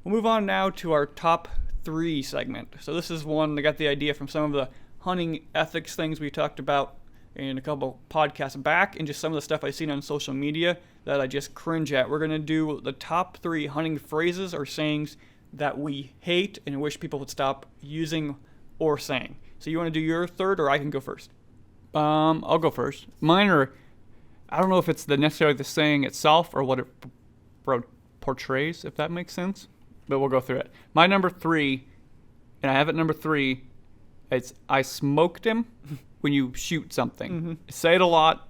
We'll move on now to our top 3 segment. So this is one that got the idea from some of the hunting ethics things we talked about in a couple podcasts back, and just some of the stuff I've seen on social media that I just cringe at. We're going to do the top 3 hunting phrases or sayings that we hate and wish people would stop using or saying. So you want to do your third, or I can go first? I'll go first. Mine are, I don't know if it's necessarily the saying itself or what it portrays, if that makes sense, but we'll go through it. My number 3, and I have it number 3, it's I smoked him when you shoot something. Mm-hmm. I say it a lot.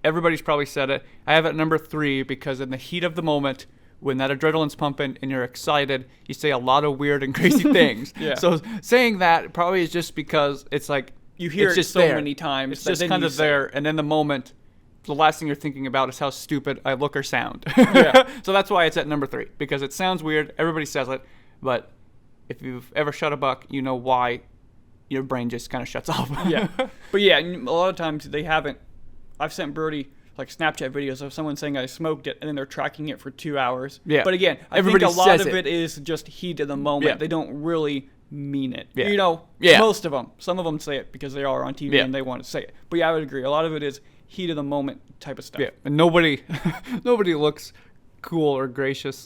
Everybody's probably said it. I have it number 3 because in the heat of the moment, when that adrenaline's pumping and you're excited, you say a lot of weird and crazy things. Yeah. So saying that probably is just because it's like you hear it's it just so there. many times. It's just kind of there, and in the moment, the last thing you're thinking about is how stupid I look or sound. Yeah. So that's why it's at number 3, because it sounds weird. Everybody says it, but if you've ever shot a buck, you know why your brain just kind of shuts off. Yeah. But yeah, a lot of times they haven't. I've sent Brody like Snapchat videos of someone saying I smoked it, and then they're tracking it for 2 hours. Yeah. But again, I Everybody think a lot says of it. it is just heat of the moment. Yeah. They don't really mean it. Yeah. You know, Yeah. most of them. Some of them say it because they are on TV Yeah. and they want to say it. But yeah, I would agree. A lot of it is heat of the moment type of stuff. Yeah, and nobody looks cool or gracious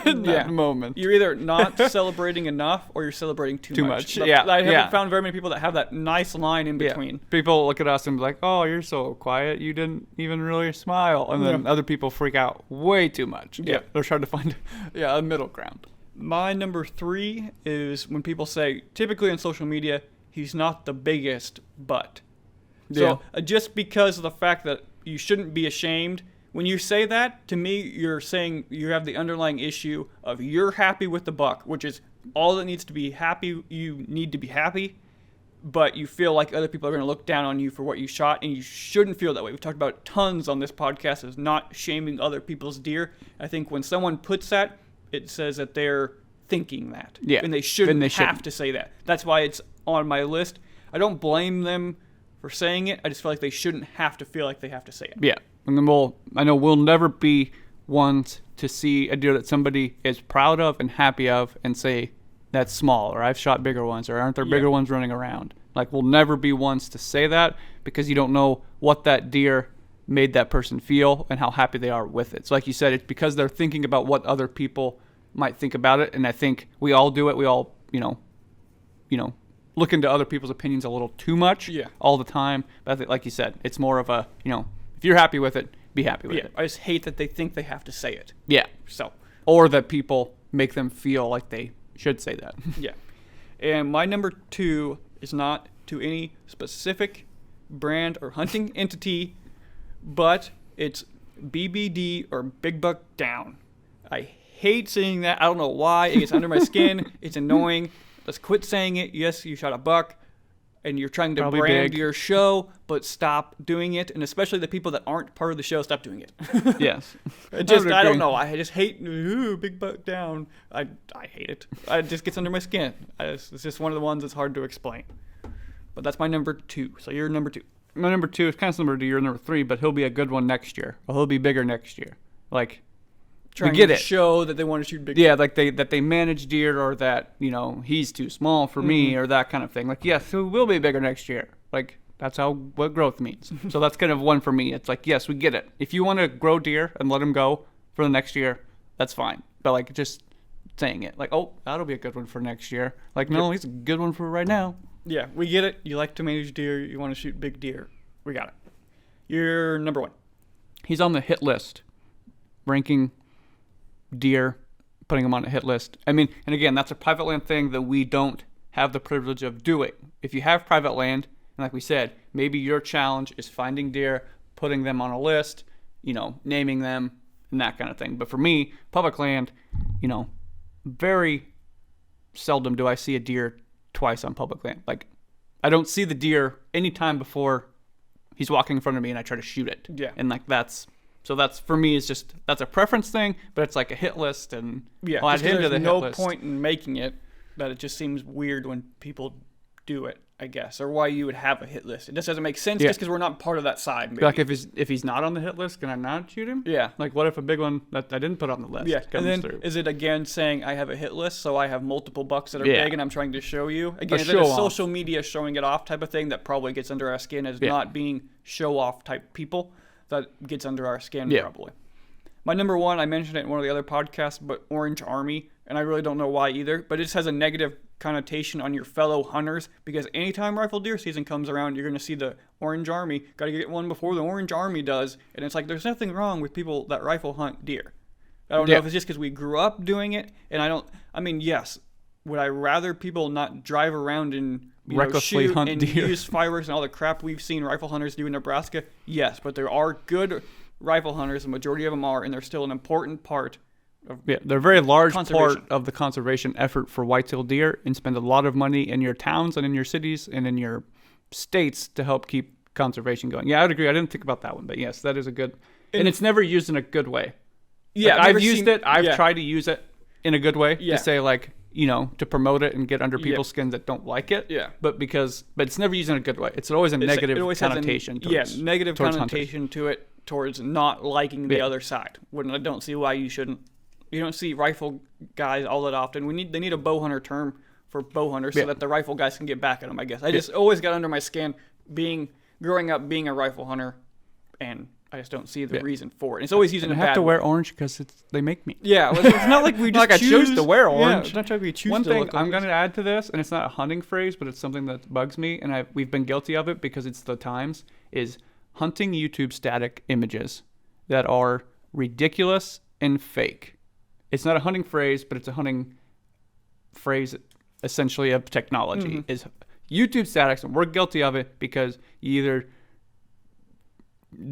in that moment. You're either not celebrating enough or you're celebrating too much. Yeah, I haven't yeah. found very many people that have that nice line in between. Yeah. People look at us and be like, "Oh, you're so quiet. You didn't even really smile." And then Yeah. other people freak out way too much. Yeah. They're trying to find a middle ground. My number 3 is when people say, typically on social media, he's not the biggest, but. So just because of the fact that you shouldn't be ashamed, when you say that, to me, you're saying you have the underlying issue of you're happy with the buck, which is all that needs to be happy. You need to be happy, but you feel like other people are going to look down on you for what you shot, and you shouldn't feel that way. We've talked about tons on this podcast as not shaming other people's deer. I think when someone puts that, it says that they're thinking that. Yeah. And they shouldn't have to say that. That's why it's on my list. I don't blame them for saying it. I just feel like they shouldn't have to feel like they have to say it. Yeah. And then I know we'll never be ones to see a deer that somebody is proud of and happy of and say, that's small, or I've shot bigger ones, or aren't there bigger ones running around? Like, we'll never be ones to say that because you don't know what that deer made that person feel and how happy they are with it. So like you said, it's because they're thinking about what other people might think about it. And I think we all do it. We all, look into other people's opinions a little too much all the time. But I think, like you said, it's more of a, if you're happy with it, be happy with it. I just hate that they think they have to say it. Yeah. So. Or that people make them feel like they should say that. Yeah. And my number 2 is not to any specific brand or hunting entity, but it's BBD or Big Buck Down. I hate saying that. I don't know why. It gets under my skin. It's annoying. Let's quit saying it. Yes, you shot a buck and you're trying to Probably brand big. your show, but stop doing it. And especially the people that aren't part of the show, stop doing it. Yes. I don't know. I just hate Big Buck Down. I hate it. It just gets under my skin. It's just one of the ones that's hard to explain. But that's my number 2. So you're number 2. My number 2 is kind of similar to your number 3, but he'll be a good one next year. Or he'll be bigger next year. Like, trying we get to it. show that they want to shoot big. Yeah, like that they manage deer, or that, he's too small for me, or that kind of thing. Like, yes, he will be bigger next year. Like, that's what growth means. So that's kind of one for me. It's like, yes, we get it. If you want to grow deer and let him go for the next year, that's fine. But like, just saying it, like, oh, that'll be a good one for next year. Like, no, he's a good one for right now. Yeah, we get it. You like to manage deer. You want to shoot big deer. We got it. You're number 1. He's on the hit list, ranking deer, putting them on a hit list. I mean, and again, that's a private land thing that we don't have the privilege of doing. If you have private land, and like we said, maybe your challenge is finding deer, putting them on a list, naming them, and that kind of thing. But for me, public land, very seldom do I see a deer twice on public land. Like, I don't see the deer any time before he's walking in front of me and I try to shoot it. Yeah. And like, that's for me, is just, that's a preference thing, but it's like a hit list, and I'll add him to the hit list. There's no point in making it, that it just seems weird when people do it. I guess, or why you would have a hit list. It just doesn't make sense Yeah. just because we're not part of that side. Maybe. Like if he's not on the hit list, can I not shoot him? Yeah. Like what if a big one that I didn't put on the list Yeah, comes and then through? is it again saying I have a hit list, so I have multiple bucks that are Yeah. big, and I'm trying to show you? Again, is it show a off. social media showing it off type of thing that probably gets under our skin as Yeah. not being show off type people that gets under our skin Yeah. probably. My number one, I mentioned it in one of the other podcasts, but Orange Army, and I really don't know why either, but it just has a negative connotation on your fellow hunters because anytime rifle deer season comes around, you're going to see the Orange Army. Got to get one before the Orange Army does, and it's like there's nothing wrong with people that rifle hunt deer. I don't know Yeah. if it's just because we grew up doing it, and I mean, yes, would I rather people not drive around and Recklessly shoot hunt and deer. use fireworks and all the crap we've seen rifle hunters do in Nebraska? Yes, but there are good rifle hunters. The majority of them are, and they're still an important part of Yeah, they're a very large part Conservation. of the conservation effort for whitetail deer, and spend a lot of money in your towns and in your cities and in your states to help keep conservation going. Yeah, I would agree. I didn't think about that one, but yes, that is a good. And it's never used in a good way. Yeah, Like, I've I've never used seen- it. I've yeah. tried to use it in a good way Yeah. to say like to promote it and get under Yeah. people's skins that don't like it. Yeah. But it's never used in a good way. It's always a negative it always has connotation. negative towards hunters. connotation to it towards not liking the Yeah. other side. When I don't see why you shouldn't. You don't see rifle guys all that often. They need a bow hunter term for bow hunters so Yeah. that the rifle guys can get back at them. I guess I just always got under my skin growing up being a rifle hunter, and I just don't see the Yeah. reason for it. It's always using And a I have bad to wear way. orange because they make me. Yeah, well, it's not like we just Like I choose to wear orange. Yeah, it's not like we choose One to thing look I'm like going to add to this, and it's not a hunting phrase, but it's something that bugs me, and we've been guilty of it because it's the times, is hunting YouTube static images that are ridiculous and fake. It's not a hunting phrase, but it's a hunting phrase essentially of technology. Is YouTube statics, and we're guilty of it because you either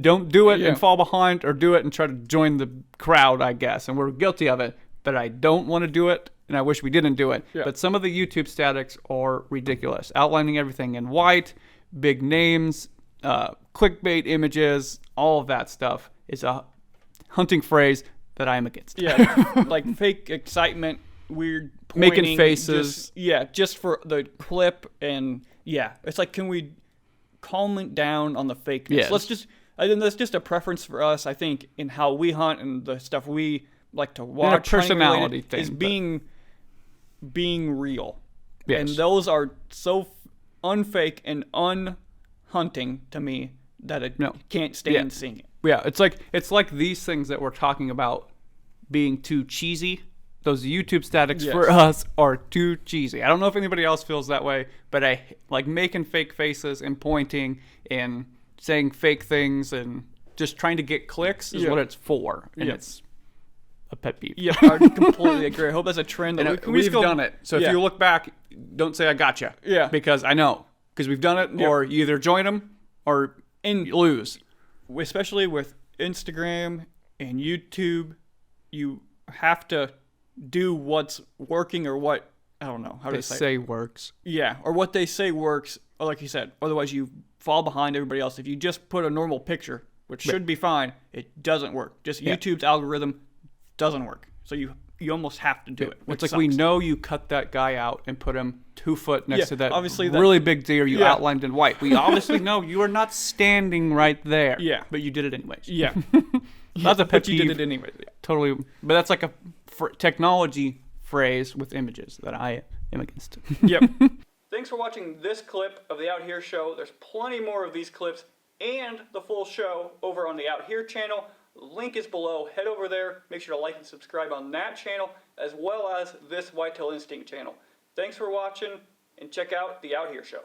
don't do it Yeah. and fall behind or do it and try to join the crowd, I guess. And we're guilty of it, but I don't want to do it, and I wish we didn't do it. Yeah. But some of the YouTube statics are ridiculous, outlining everything in white, big names, clickbait images, all of that stuff is a hunting phrase that I am against. Yeah, like fake excitement, weird Making pointing, faces. just for the clip, and it's like, can we calm it down on the fakeness? Yes. I think that's just a preference for us. I think in how we hunt and the stuff we like to watch. personality hunting-related, thing, is but- being real, Yes. and those are so unfake and unhunting to me that I can't stand seeing it. Yeah, it's like these things that we're talking about being too cheesy. Those YouTube statics Yes. for us are too cheesy. I don't know if anybody else feels that way, but I like making fake faces and pointing and saying fake things and just trying to get clicks is Yeah. what it's for, and Yeah. it's a pet peeve. Yeah, I completely agree. I hope that's a trend. That And we've done it. So Yeah. if you look back, don't say I gotcha. Yeah. Because I know. Because we've done it, Yeah. or you either join them or you lose. Especially with Instagram and YouTube, you have to do what's working or what, I don't know how They to say. say works. Yeah, or what they say works, or like you said. Otherwise, you fall behind everybody else. If you just put a normal picture, which should be fine, it doesn't work. Just Yeah. YouTube's algorithm doesn't work. So you almost have to do it. It's which like we sucks. know you cut that guy out and put him 2 foot next Yeah, to that obviously that- really big deer you Yeah. outlined in white. We obviously know you are not standing right there. Yeah. But you did it anyways. Yeah. That's a pet But you did peeve. it anyway. Yeah. Totally. But that's like a technology phrase with images that I am against. Yep. Thanks for watching this clip of the Out Here Show. There's plenty more of these clips and the full show over on the Out Here channel. Link is below. Head over there. Make sure to like and subscribe on that channel as well as this Whitetail Instinct channel. Thanks for watching and check out the Out Here Show.